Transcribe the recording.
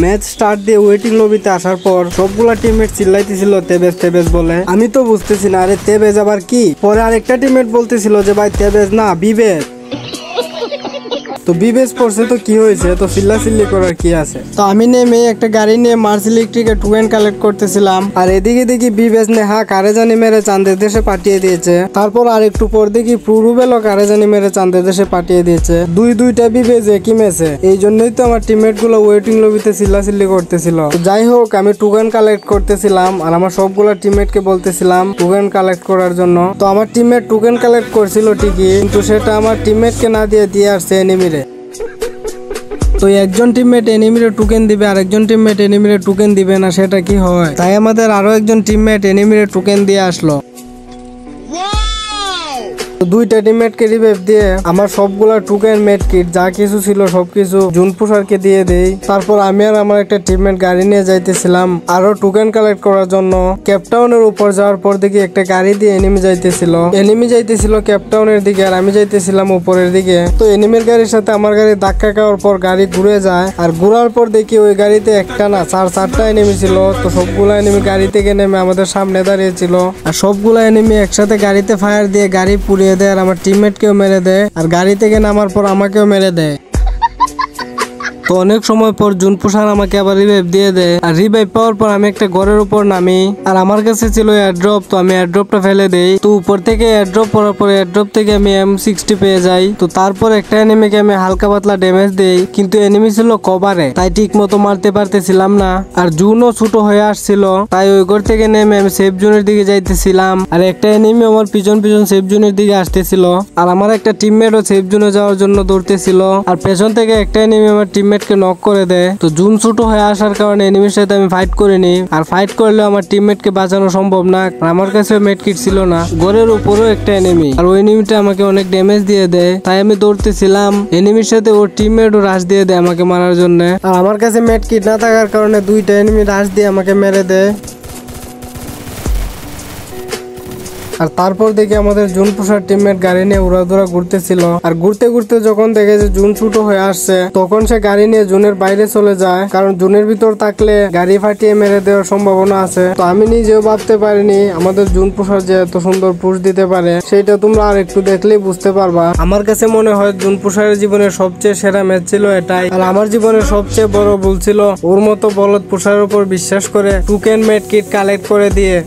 Match start দিয়ে waiting লবিতে আসার পর সবগুলা টিমমেট চিল্লাইতেছিল তেবেজ তেবেজ বলে। আমি তো বুঝতেছি না, আরে তেবেজ আবার কি? পরে আরেকটা টিমমেট বলতেছিল যে ভাই তেবেজ না বিবেজ। তো বিবেজ পড়ছে তো কি হয়েছে, তো চিল্লাচিল্লি করার কি আছে? তো আমি নেমে একটা গাড়ি নিয়ে মার্স ইলেকট্রিকে টোকেন কালেক্ট করতেছিলাম, আর এদিকে দেখি বিবেজ নেহা কারে জানি মেরে চাঁদের দেশে পাঠিয়ে দিয়েছে। তারপর আর একটু পর দেখি প্রুরুবেলও কারে জানি মেরে চাঁদের দেশে পাঠিয়ে দিয়েছে। দুইটা বিবেজ একই ম্যাচে। এই জন্যই তো আমার টিমমেট গুলো ওয়েটিং লবিতে চিল্লাচিল্লি করতেছিল। যাই হোক, আমি টোকেন কালেক্ট করতেছিলাম আর আমার সবগুলা টিমমেট কে বলতেছিলাম টোকেন কালেক্ট করার জন্য। তো আমার টিমমেট টোকেন কালেক্ট করছিল ঠিকই, কিন্তু সেটা আমার টিমমেট কে না দিয়ে আসছে এনিমিরে। তো একজন টিমমেট এনিমিরে টোকেন দিবে আর একজন টিমমেট এনিমিরে টোকেন দিবে না, সেটা কি হয়? তাই আমাদের আরো একজন টিমমেট এনিমিরে টোকেন দিয়ে আসলো। দুইটা টিমমেটকে রিভাইভ দিয়ে আমার সবগুলা টোকেন মেড কিট যা কিছু ছিল সবকিছু জুনপুষারকে দিয়ে দেই। তারপর আমি আর আমার একটা টিমমেট গাড়ি নিয়ে যাইতেছিলাম আরো টোকেন কালেক্ট করার জন্য। ক্যাপটাউনের উপর যাওয়ার পর দেখি একটা গাড়ি দিয়ে এনিমি যাইতেছিল ক্যাপটাউনের দিকে, আর আমি যাইতেছিলাম উপরের দিকে। তো এনিমির গাড়ির সাথে আমার গাড়ি ধাক্কা খাওয়ার পর গাড়ি ঘুরে যায়, আর ঘুরার পর দেখি ওই গাড়িতে একটা না চারটা এনিমি ছিল। তো সবগুলা এনিমি গাড়ি থেকে নেমে আমাদের সামনে দাঁড়িয়েছিল, আর সবগুলা এনিমি একসাথে গাড়িতে ফায়ার দিয়ে গাড়ি পুড়িয়ে দেয়, আর আমার টিমমেটকেও মেরে দেয়, আর গাড়ি থেকে নামার পর আমাকেও মেরে দেয়। তো অনেক সময় পর জুনপুষার আমাকে আবার রিভাইভ দিয়ে দেয়, আর রিভাইভ পাওয়ার পর আমি একটা ঘরের উপর নামি, আর আমার কাছে ছিল এয়ারড্রপ। তো আমি এয়ারড্রপটা ফেলে দেই। তো উপর থেকে এয়ারড্রপ পড়ার পর এয়ারড্রপ থেকে আমি M60 পেয়ে যাই। তো তারপর একটা এনিমিকে আমি হালকা পাতলা ড্যামেজ দেই, কিন্তু এনিমি ছিল কভারে, তাই ঠিক মতো মারতে পারতেছিলাম না। আর জুনও ছোট হয়ে আসছিল, তাই ওই ঘর থেকে নেমে আমি সেফ জোনের দিকে যাইতেছিলাম, আর একটা এনিমি আমার পিছন সেফ জোনের দিকে আসতেছিল, আর আমার একটা টিমমেটও সেফ জোনে যাওয়ার জন্য দৌড়তেছিল, আর পেছন থেকে একটা এনিমি আমার টিমমেট কে নক করে দেয়। তো জুন ছোট হয়ে আসার কারণে এনিমির সাথে আমি ফাইট করিনি, আর ফাইট করলে আমার টিমমেট কে বাঁচানো সম্ভব না, আমার কাছে মেড কিট ছিল না। ঘরের উপরও একটা এনিমি, আর ওই এনিমিটা আমাকে অনেক ড্যামেজ দিয়ে দেয়, তাই আমি দৌড়তেছিলাম। এনিমির সাথে ওর টিমমেটও রাশ দিয়ে দেয় আমাকে মারার জন্য, আর আমার কাছে মেড কিট না থাকার কারণে দুইটা এনিমি রাশ দিয়ে আমাকে মেরে দেয়। আর তারপর দেখি আমাদের জুনপুষার টিমমেট গাড়ি নিয়ে উড়াধুরা ঘুরতেছিল, আর ঘুরতে ঘুরতে যখন দেখে যে জুন ছোট হয়ে আসছে, তখন সে গাড়ি নিয়ে জুনের বাইরে চলে যায়, কারণ জুনের ভিতর থাকলে গাড়ি ফাটিয়ে মেরে দেওয়ার সম্ভাবনা আছে। তো আমি নিজেও ভাবতে পারিনি আমাদের জুনপুষার যে এত সুন্দর পুশ দিতে পারে, সেটা তোমরা আর একটু দেখলেই বুঝতে পারবা। আমার কাছে মনে হয় জুনপুষারের জীবনের সবচেয়ে সেরা ম্যাচ ছিল এটাই, আর আমার জীবনের সবচেয়ে বড় ভুল ছিল ওর মতো বলদ পুষারের উপর বিশ্বাস করে টোকেন মেড কিট কালেক্ট করে দিয়ে